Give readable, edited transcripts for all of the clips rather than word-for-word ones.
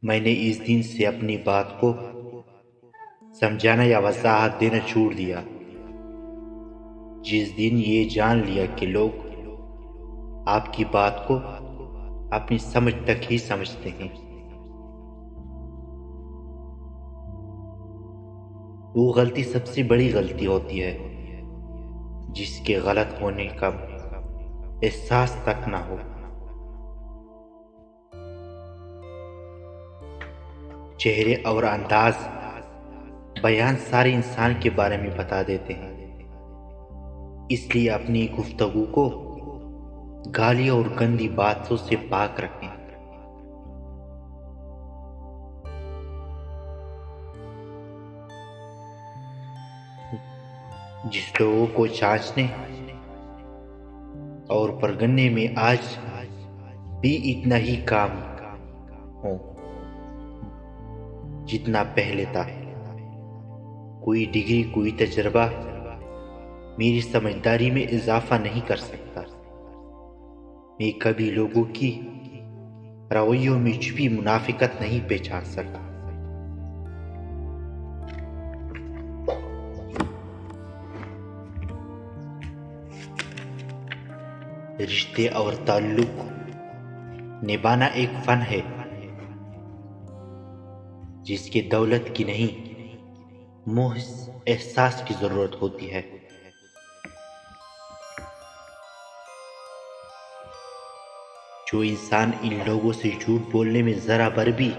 میں نے اس دن سے اپنی بات کو سمجھانا یا وضاحت دینا چھوڑ دیا، جس دن یہ جان لیا کہ لوگ آپ کی بات کو اپنی سمجھ تک ہی سمجھتے ہیں۔ وہ غلطی سب سے بڑی غلطی ہوتی ہے جس کے غلط ہونے کا احساس تک نہ ہو۔ چہرے اور انداز بیان سارے انسان کے بارے میں بتا دیتے ہیں، اس لیے اپنی گفتگو کو گالی اور گندی باتوں سے پاک رکھیں۔ جس لوگوں کو چاچنے اور پرگھننے میں آج بھی اتنا ہی کام ہو جتنا پہلے تھا، کوئی ڈگری، کوئی تجربہ میری سمجھداری میں اضافہ نہیں کر سکتا۔ میں کبھی لوگوں کی رویوں میں چھپی منافقت نہیں پہچان سکتا۔ رشتے اور تعلق نبھانا ایک فن ہے جس کے دولت کی نہیں، محض احساس کی ضرورت ہوتی ہے۔ جو انسان ان لوگوں سے جھوٹ بولنے میں ذرا بر بھی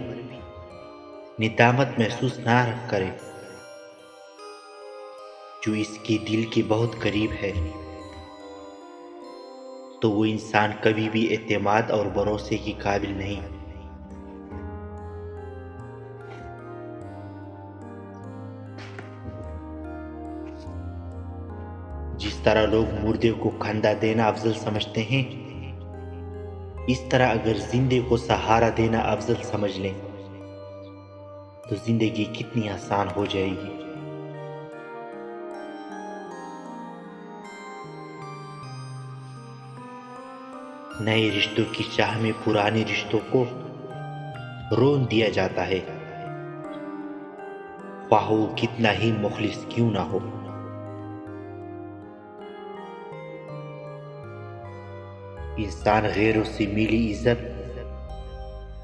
ندامت محسوس نہ کرے، جو اس کے دل کے بہت قریب ہے، تو وہ انسان کبھی بھی اعتماد اور بھروسے کے قابل نہیں۔ جس طرح لوگ مردے کو کھندا دینا افضل سمجھتے ہیں، اس طرح اگر زندے کو سہارا دینا افضل سمجھ لیں تو زندگی کتنی آسان ہو جائے گی۔ نئے رشتوں کی چاہ میں پرانے رشتوں کو رون دیا جاتا ہے، خواہ وہ کتنا ہی مخلص کیوں نہ ہو۔ انسان غیروں سے ملی عزت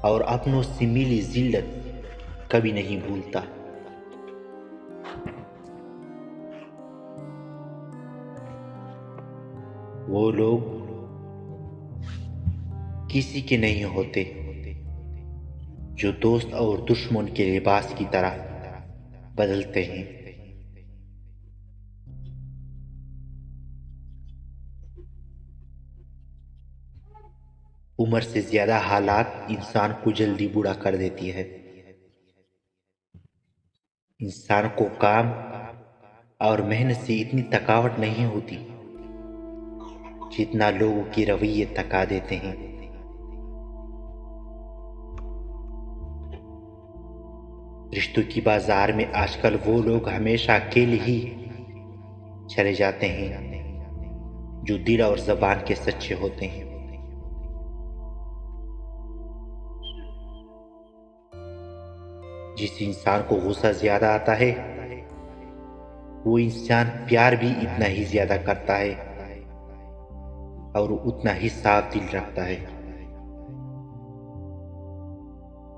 اور اپنوں سے ملی ذلت کبھی نہیں بھولتا۔ وہ لوگ کسی کے نہیں ہوتے جو دوست اور دشمن کے لباس کی طرح بدلتے ہیں۔ عمر سے زیادہ حالات انسان کو جلدی بوڑھا کر دیتی ہے۔ انسان کو کام اور محنت سے اتنی تھکاوٹ نہیں ہوتی جتنا لوگوں کے رویے تھکا دیتے ہیں۔ رشتوں کی بازار میں آج کل وہ لوگ ہمیشہ اکیلے ہی چلے جاتے ہیں جو دل اور زبان کے سچے ہوتے ہیں۔ جس انسان کو غصہ زیادہ آتا ہے، وہ انسان پیار بھی اتنا ہی زیادہ کرتا ہے اور اتنا ہی صاف دل رکھتا ہے۔